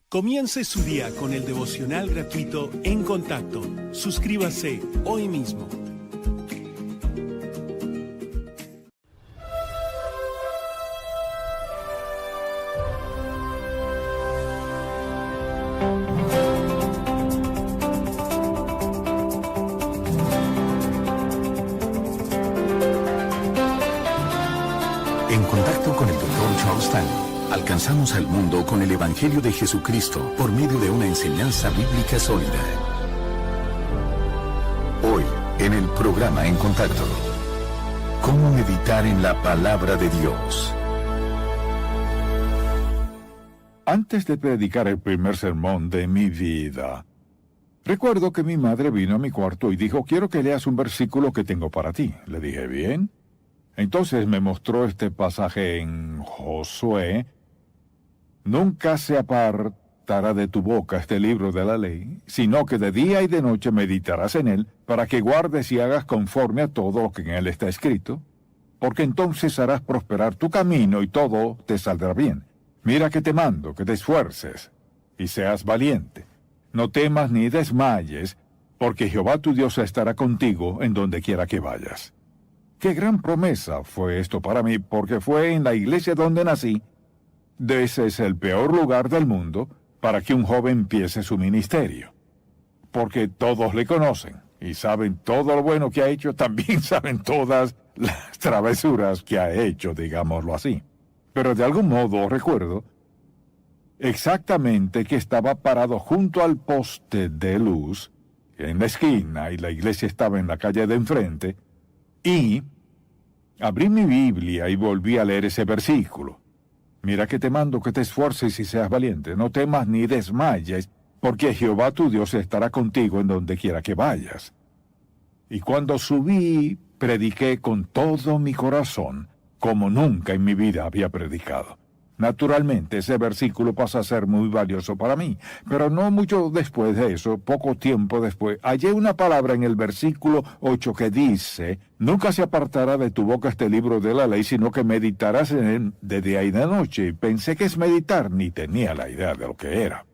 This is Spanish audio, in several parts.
Comience su día con el devocional gratuito En Contacto. Suscríbase hoy mismo. En Contacto con el Dr. Charles Stanley. Alcanzamos al mundo con el Evangelio de Jesucristo por medio de una enseñanza bíblica sólida. Hoy, en el programa En Contacto, ¿cómo meditar en la palabra de Dios? Antes de predicar el primer sermón de mi vida, recuerdo que mi madre vino a mi cuarto y dijo: quiero que leas un versículo que tengo para ti. Le dije: bien. Entonces me mostró este pasaje en Josué: nunca se apartará de tu boca este libro de la ley, sino que de día y de noche meditarás en él, para que guardes y hagas conforme a todo lo que en él está escrito, porque entonces harás prosperar tu camino y todo te saldrá bien. Mira que te mando, que te esfuerces y seas valiente. No temas ni desmayes, porque Jehová tu Dios estará contigo en donde quiera que vayas. Qué gran promesa fue esto para mí, porque fue en la iglesia donde nací. Ese es el peor lugar del mundo para que un joven empiece su ministerio, porque todos le conocen y saben todo lo bueno que ha hecho, también saben todas las travesuras que ha hecho, digámoslo así. Pero de algún modo recuerdo exactamente que estaba parado junto al poste de luz en la esquina y la iglesia estaba en la calle de enfrente, y abrí mi Biblia y volví a leer ese versículo. Mira que te mando que te esfuerces y seas valiente. No temas ni desmayes, porque Jehová tu Dios estará contigo en donde quiera que vayas. Y cuando subí, prediqué con todo mi corazón, como nunca en mi vida había predicado. Naturalmente, ese versículo pasa a ser muy valioso para mí, pero no mucho después de eso, poco tiempo después, hallé una palabra en el versículo 8 que dice: nunca se apartará de tu boca este libro de la ley, sino que meditarás en él de día y de noche. Y pensé: ¿qué es meditar? Ni tenía la idea de lo que era.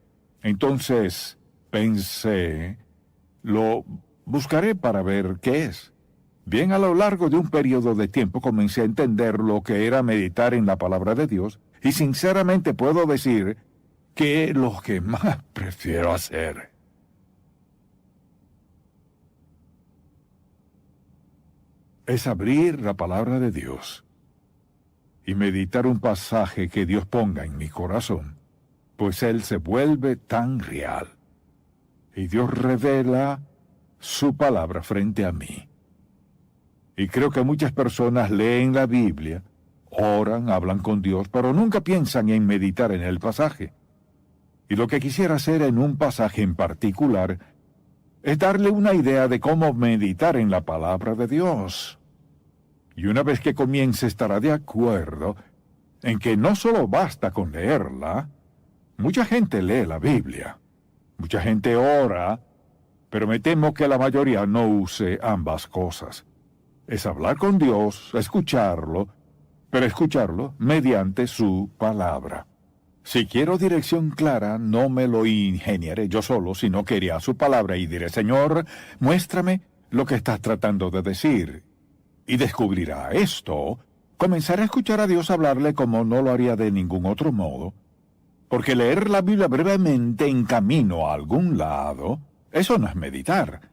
Entonces pensé, lo buscaré para ver qué es. Bien, a lo largo de un periodo de tiempo comencé a entender lo que era meditar en la palabra de Dios, y sinceramente puedo decir que es lo que más prefiero hacer. Es abrir la palabra de Dios y meditar un pasaje que Dios ponga en mi corazón, pues Él se vuelve tan real, y Dios revela su palabra frente a mí. Y creo que muchas personas leen la Biblia, oran, hablan con Dios, pero nunca piensan en meditar en el pasaje. Y lo que quisiera hacer en un pasaje en particular es darle una idea de cómo meditar en la palabra de Dios. Y una vez que comience, estará de acuerdo en que no solo basta con leerla. Mucha gente lee la Biblia, mucha gente ora, pero me temo que la mayoría no use ambas cosas. Es hablar con Dios, escucharlo, pero escucharlo mediante su palabra. Si quiero dirección clara, no me lo ingeniaré yo solo, sino que iré a su palabra y diré: Señor, muéstrame lo que estás tratando de decir. Y descubrirá esto, comenzaré a escuchar a Dios hablarle como no lo haría de ningún otro modo, porque leer la Biblia brevemente en camino a algún lado, eso no es meditar.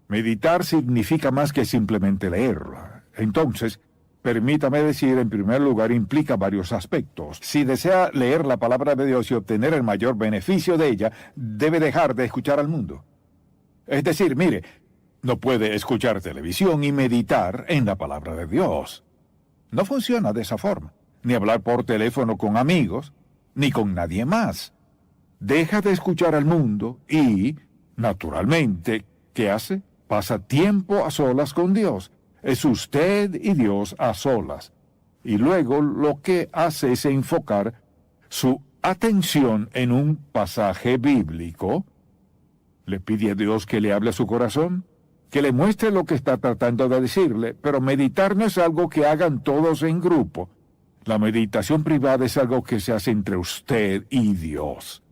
Meditar significa más que simplemente leerla. Entonces, permítame decir, en primer lugar, implica varios aspectos. Si desea leer la palabra de Dios y obtener el mayor beneficio de ella, debe dejar de escuchar al mundo. Es decir, mire, no puede escuchar televisión y meditar en la palabra de Dios. No funciona de esa forma. Ni hablar por teléfono con amigos, ni con nadie más. Deja de escuchar al mundo y, naturalmente, ¿qué hace? Pasa tiempo a solas con Dios. Es usted y Dios a solas. Y luego lo que hace es enfocar su atención en un pasaje bíblico. Le pide a Dios que le hable a su corazón, que le muestre lo que está tratando de decirle, pero meditar no es algo que hagan todos en grupo. La meditación privada es algo que se hace entre usted y Dios.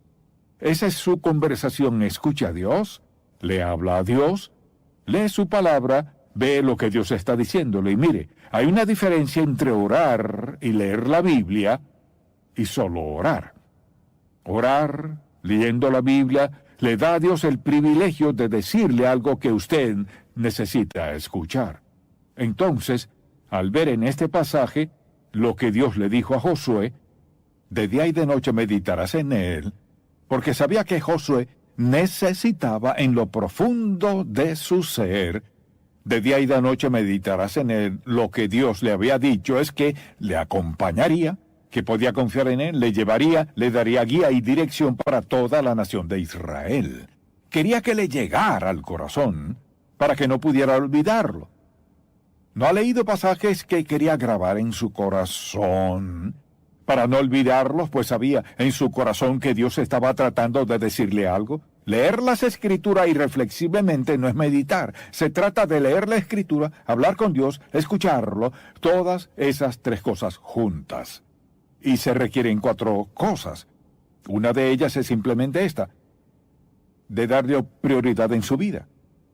Esa es su conversación. Escucha a Dios, le habla a Dios, lee su palabra, ve lo que Dios está diciéndole. Y mire, hay una diferencia entre orar y leer la Biblia y solo orar. Orar, leyendo la Biblia, le da a Dios el privilegio de decirle algo que usted necesita escuchar. Entonces, al ver en este pasaje lo que Dios le dijo a Josué, de día y de noche meditarás en él, porque sabía que Josué necesitaba en lo profundo de su ser, de día y de noche meditarás en él. Lo que Dios le había dicho es que le acompañaría, que podía confiar en él, le llevaría, le daría guía y dirección para toda la nación de Israel. Quería que le llegara al corazón para que no pudiera olvidarlo. ¿No ha leído pasajes que quería grabar en su corazón para no olvidarlos, pues sabía en su corazón que Dios estaba tratando de decirle algo? Leer las Escrituras irreflexiblemente no es meditar. Se trata de leer la Escritura, hablar con Dios, escucharlo, todas esas tres cosas juntas. Y se requieren 4 cosas. Una de ellas es simplemente esta, de darle prioridad en su vida.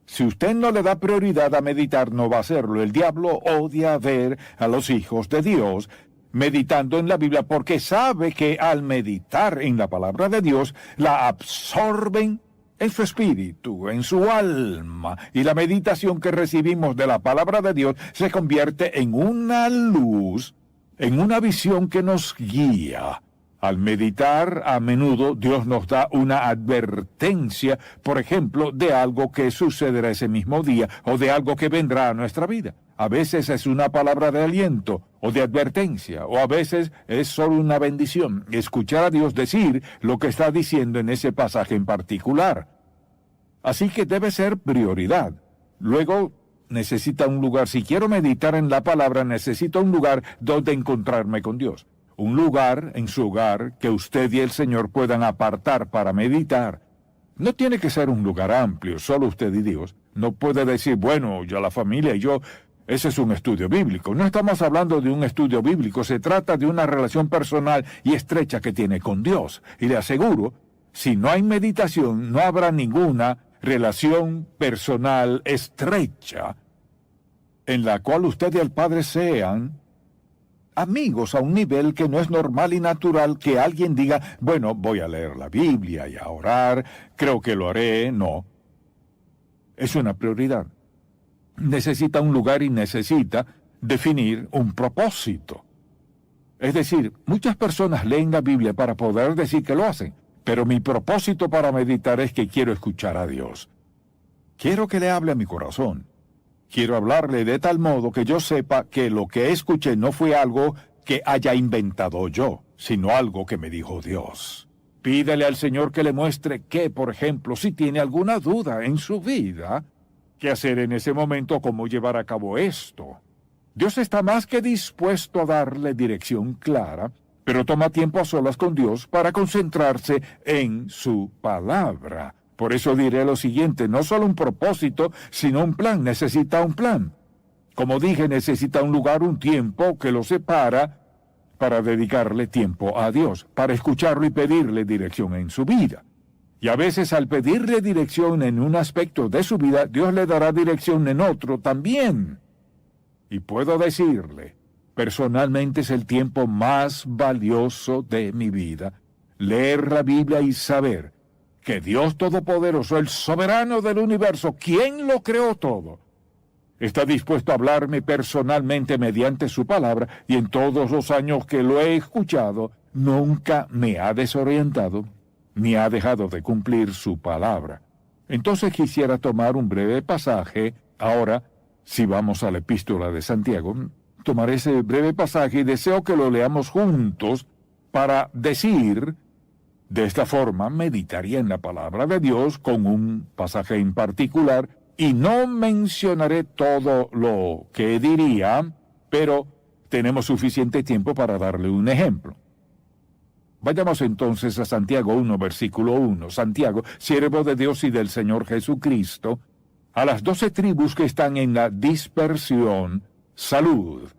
Si usted no le da prioridad a meditar, no va a hacerlo. El diablo odia ver a los hijos de Dios meditando en la Biblia, porque sabe que al meditar en la palabra de Dios, la absorben en su espíritu, en su alma, y la meditación que recibimos de la palabra de Dios se convierte en una luz, en una visión que nos guía. Al meditar, a menudo Dios nos da una advertencia, por ejemplo, de algo que sucederá ese mismo día o de algo que vendrá a nuestra vida. A veces es una palabra de aliento o de advertencia, o a veces es solo una bendición, escuchar a Dios decir lo que está diciendo en ese pasaje en particular. Así que debe ser prioridad. Luego, necesita un lugar. Si quiero meditar en la palabra, necesito un lugar donde encontrarme con Dios. Un lugar en su hogar que usted y el Señor puedan apartar para meditar. No tiene que ser un lugar amplio, solo usted y Dios. No puede decir, bueno, ya la familia y yo, ese es un estudio bíblico. No estamos hablando de un estudio bíblico, se trata de una relación personal y estrecha que tiene con Dios. Y le aseguro, si no hay meditación, no habrá ninguna relación personal estrecha en la cual usted y el Padre sean amigos a un nivel que no es normal y natural que alguien diga, bueno, voy a leer la Biblia y a orar, creo que lo haré. No. Es una prioridad. Necesita un lugar y necesita definir un propósito. Es decir, muchas personas leen la Biblia para poder decir que lo hacen, pero mi propósito para meditar es que quiero escuchar a Dios. Quiero que le hable a mi corazón. Quiero hablarle de tal modo que yo sepa que lo que escuché no fue algo que haya inventado yo, sino algo que me dijo Dios. Pídele al Señor que le muestre que, por ejemplo, si tiene alguna duda en su vida, qué hacer en ese momento, cómo llevar a cabo esto. Dios está más que dispuesto a darle dirección clara, pero toma tiempo a solas con Dios para concentrarse en su palabra. Por eso diré lo siguiente, no solo un propósito, sino un plan. Necesita un plan. Como dije, necesita un lugar, un tiempo que lo separa para dedicarle tiempo a Dios, para escucharlo y pedirle dirección en su vida. Y a veces al pedirle dirección en un aspecto de su vida, Dios le dará dirección en otro también. Y puedo decirle, personalmente es el tiempo más valioso de mi vida, leer la Biblia y saber que Dios Todopoderoso, el soberano del universo, quien lo creó todo, está dispuesto a hablarme personalmente mediante su palabra, y en todos los años que lo he escuchado, nunca me ha desorientado, ni ha dejado de cumplir su palabra. Entonces quisiera tomar un breve pasaje. Ahora, si vamos a la epístola de Santiago, tomaré ese breve pasaje y deseo que lo leamos juntos para decir, de esta forma meditaría en la palabra de Dios con un pasaje en particular, y no mencionaré todo lo que diría, pero tenemos suficiente tiempo para darle un ejemplo. Vayamos entonces a Santiago 1, versículo 1. Santiago, siervo de Dios y del Señor Jesucristo, a las 12 tribus que están en la dispersión, salud.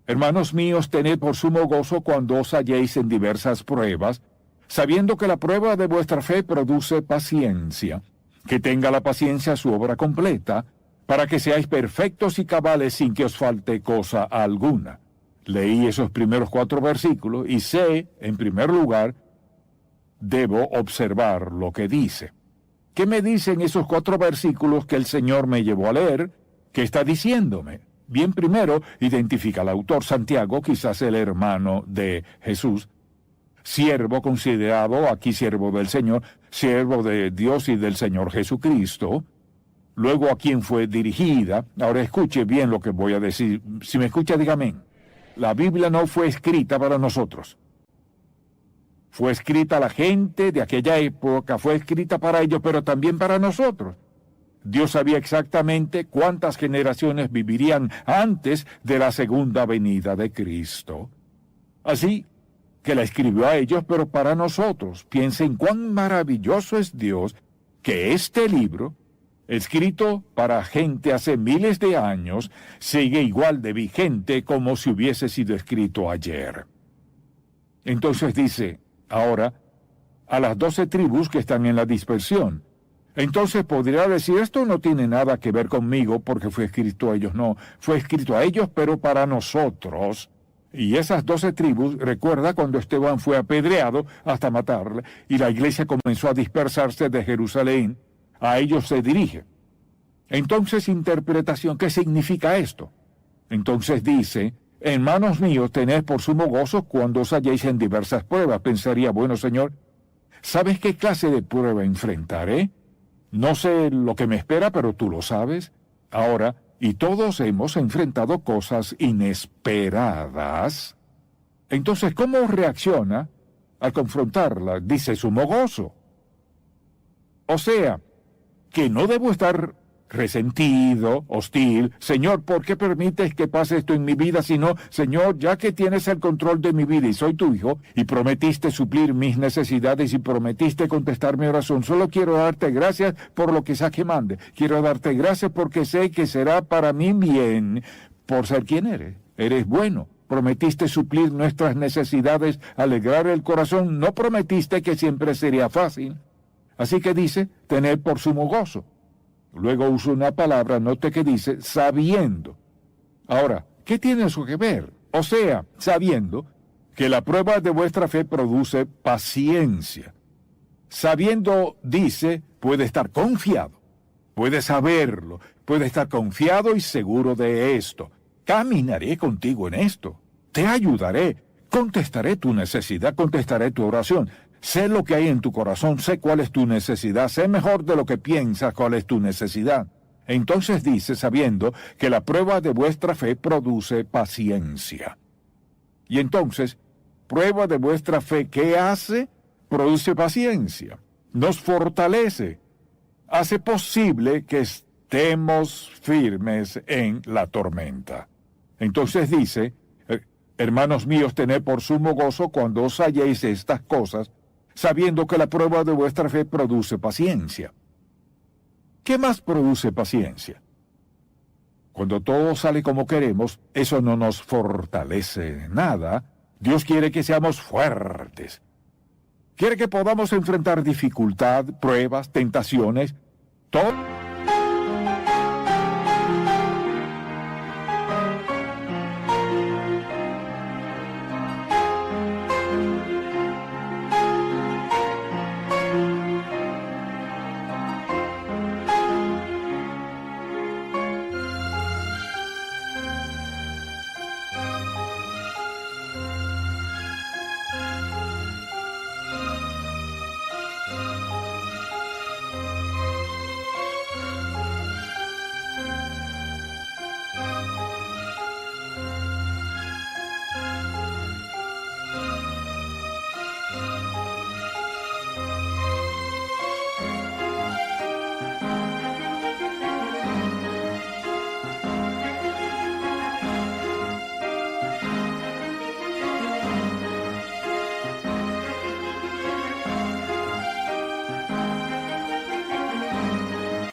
Hermanos míos, tened por sumo gozo cuando os halléis en diversas pruebas, sabiendo que la prueba de vuestra fe produce paciencia, que tenga la paciencia su obra completa, para que seáis perfectos y cabales sin que os falte cosa alguna. Leí esos primeros 4 versículos y sé, en primer lugar, debo observar lo que dice. ¿Qué me dicen esos 4 versículos que el Señor me llevó a leer? ¿Qué está diciéndome? Bien, primero, identifica al autor Santiago, quizás el hermano de Jesús, siervo considerado, aquí siervo del Señor, siervo de Dios y del Señor Jesucristo. Luego a quién fue dirigida. Ahora escuche bien lo que voy a decir. Si me escucha, dígame. La Biblia no fue escrita para nosotros. Fue escrita a la gente de aquella época, fue escrita para ellos, pero también para nosotros. Dios sabía exactamente cuántas generaciones vivirían antes de la segunda venida de Cristo. Así que la escribió a ellos, pero para nosotros. Piensen cuán maravilloso es Dios que este libro, escrito para gente hace miles de años, sigue igual de vigente como si hubiese sido escrito ayer. Entonces dice, ahora, a las 12 tribus que están en la dispersión. Entonces podría decir, esto no tiene nada que ver conmigo porque fue escrito a ellos. No, fue escrito a ellos, pero para nosotros. Y esas 12 tribus, recuerda cuando Esteban fue apedreado hasta matarle, y la iglesia comenzó a dispersarse de Jerusalén, a ellos se dirige. Entonces, interpretación, ¿qué significa esto? Entonces dice, hermanos míos, tened por sumo gozo cuando os halléis en diversas pruebas. Pensaría, bueno, Señor, ¿sabes qué clase de prueba enfrentaré? No sé lo que me espera, pero tú lo sabes. Ahora, y todos hemos enfrentado cosas inesperadas. Entonces, ¿cómo reacciona al confrontarla? Dice sumo gozo. O sea, que no debo estar resentido, hostil. Señor, ¿por qué permites que pase esto en mi vida? Sino, Señor, ya que tienes el control de mi vida y soy tu hijo, y prometiste suplir mis necesidades y prometiste contestar mi oración, solo quiero darte gracias por lo que sea que mande. Quiero darte gracias porque sé que será para mi bien, por ser quien eres. Eres bueno. Prometiste suplir nuestras necesidades, alegrar el corazón. No prometiste que siempre sería fácil. Así que dice, tener por sumo gozo. Luego usa una palabra, note que dice, sabiendo. Ahora, ¿qué tiene eso que ver? O sea, sabiendo que la prueba de vuestra fe produce paciencia. Sabiendo, dice, puede estar confiado, puede saberlo, puede estar confiado y seguro de esto. Caminaré contigo en esto, te ayudaré, contestaré tu necesidad, contestaré tu oración. Sé lo que hay en tu corazón, sé cuál es tu necesidad, sé mejor de lo que piensas cuál es tu necesidad. Entonces dice, sabiendo que la prueba de vuestra fe produce paciencia. Y entonces, prueba de vuestra fe, ¿qué hace? Produce paciencia, nos fortalece, hace posible que estemos firmes en la tormenta. Entonces dice, hermanos míos, tened por sumo gozo cuando os halléis estas cosas, sabiendo que la prueba de vuestra fe produce paciencia. ¿Qué más produce paciencia? Cuando todo sale como queremos, eso no nos fortalece nada. Dios quiere que seamos fuertes. Quiere que podamos enfrentar dificultad, pruebas, tentaciones, todo.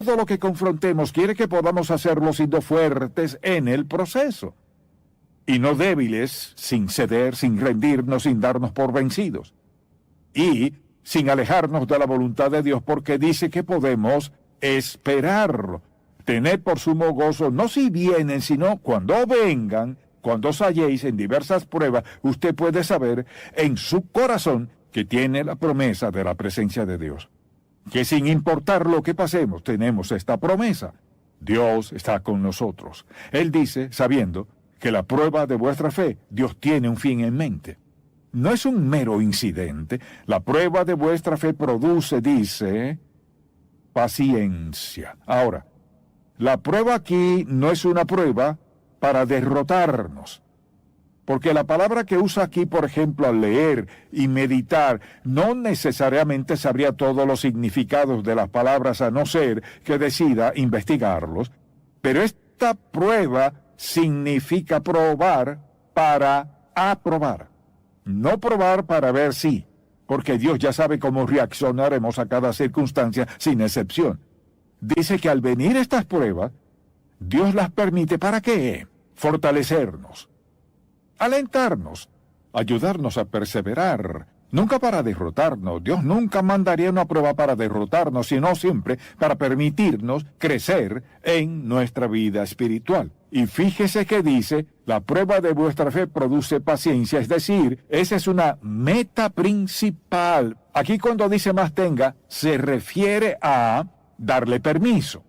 Todo lo que confrontemos quiere que podamos hacerlo siendo fuertes en el proceso y no débiles, sin ceder, sin rendirnos, sin darnos por vencidos. y sin alejarnos de la voluntad de Dios, porque dice que podemos esperarlo. Tened por sumo gozo, no si vienen, sino cuando vengan, cuando os halléis en diversas pruebas, usted puede saber en su corazón que tiene la promesa de la presencia de Dios. Que sin importar lo que pasemos, tenemos esta promesa. Dios está con nosotros. Él dice, sabiendo que la prueba de vuestra fe, Dios tiene un fin en mente. No es un mero incidente. La prueba de vuestra fe produce, dice, paciencia. Ahora, la prueba aquí no es una prueba para derrotarnos. Porque la palabra que usa aquí, por ejemplo, al leer y meditar, no necesariamente sabría todos los significados de las palabras a no ser que decida investigarlos. Pero esta prueba significa probar para aprobar. No probar para ver si, porque Dios ya sabe cómo reaccionaremos a cada circunstancia sin excepción. Dice que al venir estas pruebas, Dios las permite ¿para qué? Fortalecernos, alentarnos, ayudarnos a perseverar, nunca para derrotarnos. Dios nunca mandaría una prueba para derrotarnos, sino siempre para permitirnos crecer en nuestra vida espiritual. Y fíjese que dice, la prueba de vuestra fe produce paciencia, es decir, esa es una meta principal. Aquí cuando dice más tenga, se refiere a darle permiso.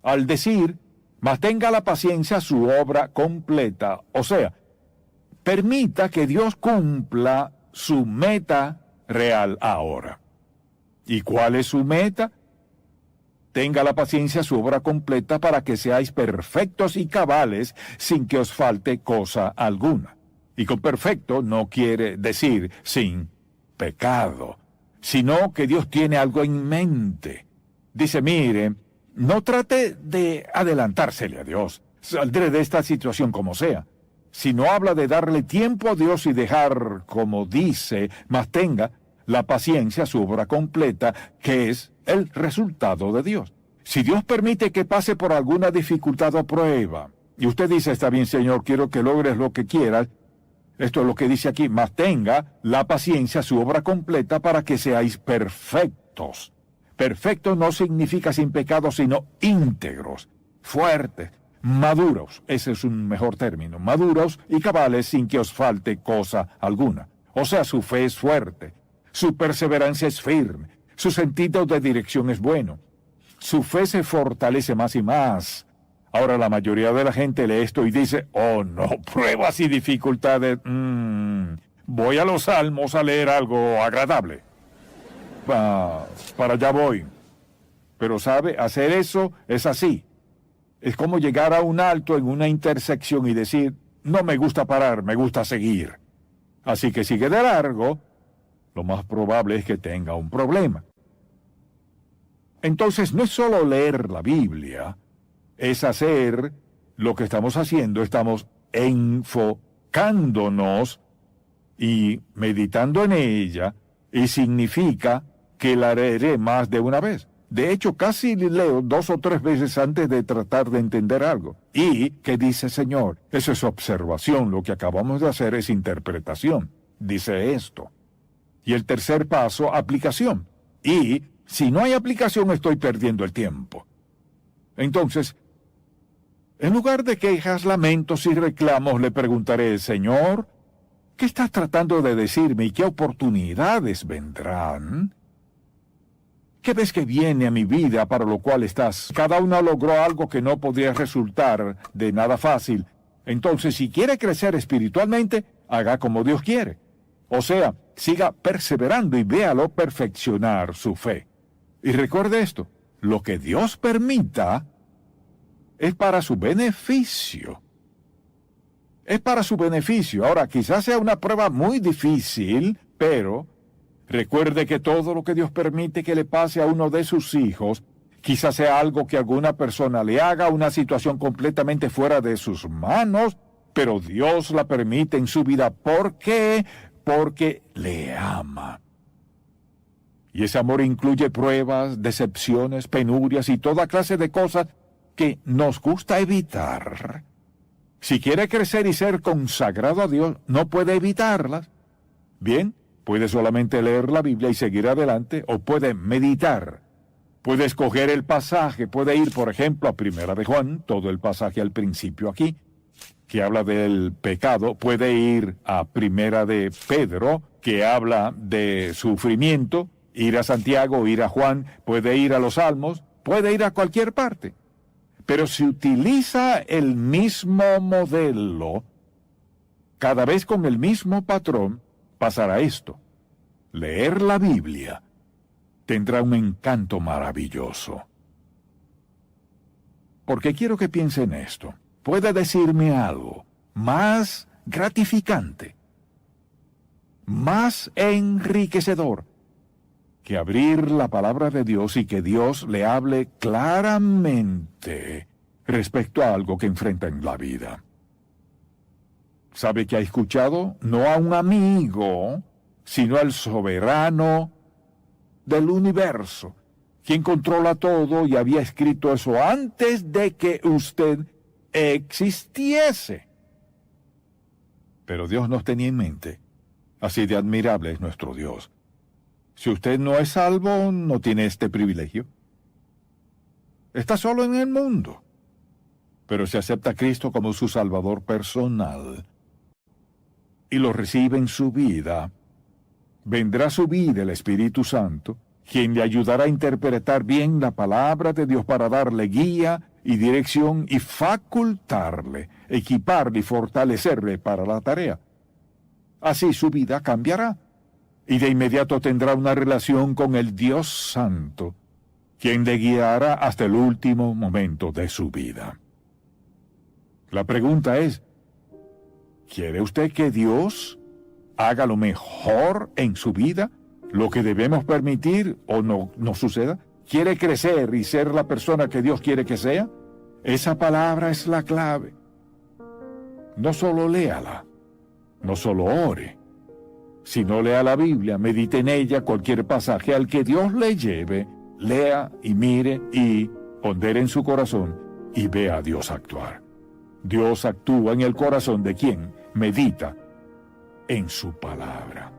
Al decir, más tenga la paciencia su obra completa, o sea, permita que Dios cumpla su meta real ahora. ¿Y cuál es su meta? Tenga la paciencia su obra completa para que seáis perfectos y cabales sin que os falte cosa alguna. Y con perfecto no quiere decir sin pecado, sino que Dios tiene algo en mente. Dice, mire, no trate de adelantársele a Dios. Saldré de esta situación como sea. Si no habla de darle tiempo a Dios y dejar, como dice, más tenga la paciencia su obra completa, que es el resultado de Dios. Si Dios permite que pase por alguna dificultad o prueba, y usted dice, está bien, Señor, quiero que logres lo que quieras, esto es lo que dice aquí, más tenga la paciencia su obra completa para que seáis perfectos. Perfecto no significa sin pecado, sino íntegros, fuertes, maduros, ese es un mejor término, maduros y cabales sin que os falte cosa alguna. O sea, su fe es fuerte, su perseverancia es firme, su sentido de dirección es bueno, su fe se fortalece más y más. Ahora la mayoría de la gente lee esto y dice, oh no, pruebas y dificultades, voy a los Salmos a leer algo agradable. Para allá voy. Pero sabe, hacer eso es así. Es como llegar a un alto en una intersección y decir, no me gusta parar, me gusta seguir. Así que sigue de largo, lo más probable es que tenga un problema. Entonces no es solo leer la Biblia, es hacer lo que estamos haciendo, estamos enfocándonos y meditando en ella, y significa que la leeré más de una vez. De hecho, casi leo 2 o 3 veces antes de tratar de entender algo. ¿Y qué dice el Señor? Eso es observación, lo que acabamos de hacer es interpretación. Dice esto. Y el tercer paso, aplicación. Y si no hay aplicación, estoy perdiendo el tiempo. Entonces, en lugar de quejas, lamentos y reclamos, le preguntaré, Señor, ¿qué estás tratando de decirme y qué oportunidades vendrán? ¿Qué ves que viene a mi vida para lo cual estás? Cada uno logró algo que no podría resultar de nada fácil. Entonces, si quiere crecer espiritualmente, haga como Dios quiere. O sea, siga perseverando y véalo perfeccionar su fe. Y recuerde esto, lo que Dios permita es para su beneficio. Es para su beneficio. Ahora, quizás sea una prueba muy difícil, pero recuerde que todo lo que Dios permite que le pase a uno de sus hijos, quizás sea algo que alguna persona le haga, una situación completamente fuera de sus manos, pero Dios la permite en su vida. ¿Por qué? Porque le ama. Y ese amor incluye pruebas, decepciones, penurias y toda clase de cosas que nos gusta evitar. Si quiere crecer y ser consagrado a Dios, no puede evitarlas. Bien, Puede solamente leer la Biblia y seguir adelante, o puede meditar. Puede escoger el pasaje, puede ir, por ejemplo, a Primera de Juan, todo el pasaje al principio aquí, que habla del pecado. Puede ir a Primera de Pedro, que habla de sufrimiento, ir a Santiago, ir a Juan, puede ir a los Salmos, puede ir a cualquier parte. Pero si utiliza el mismo modelo, cada vez con el mismo patrón, pasará esto. Leer la Biblia tendrá un encanto maravilloso. Porque quiero que piense en esto. ¿Puede decirme algo más gratificante, más enriquecedor, que abrir la palabra de Dios y que Dios le hable claramente respecto a algo que enfrenta en la vida? ¿Sabe que ha escuchado? No a un amigo, sino al soberano del universo, quien controla todo y había escrito eso antes de que usted existiese. Pero Dios nos tenía en mente. Así de admirable es nuestro Dios. Si usted no es salvo, no tiene este privilegio. Está solo en el mundo. Pero si acepta a Cristo como su Salvador personal y lo recibe en su vida, vendrá a su vida el Espíritu Santo, quien le ayudará a interpretar bien la palabra de Dios para darle guía y dirección y facultarle, equiparle y fortalecerle para la tarea. Así su vida cambiará y de inmediato tendrá una relación con el Dios Santo, quien le guiará hasta el último momento de su vida. La pregunta es, ¿quiere usted que Dios haga lo mejor en su vida? ¿Lo que debemos permitir o no suceda? ¿Quiere crecer y ser la persona que Dios quiere que sea? Esa palabra es la clave. No solo léala, no solo ore, sino lea la Biblia, medite en ella, cualquier pasaje al que Dios le lleve, lea y mire y pondere en su corazón y vea a Dios actuar. Dios actúa en el corazón de quien medita en su palabra.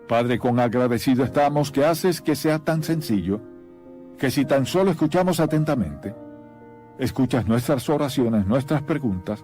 Padre, cuán agradecido estamos que haces que sea tan sencillo, que si tan solo escuchamos atentamente, escuchas nuestras oraciones, nuestras preguntas,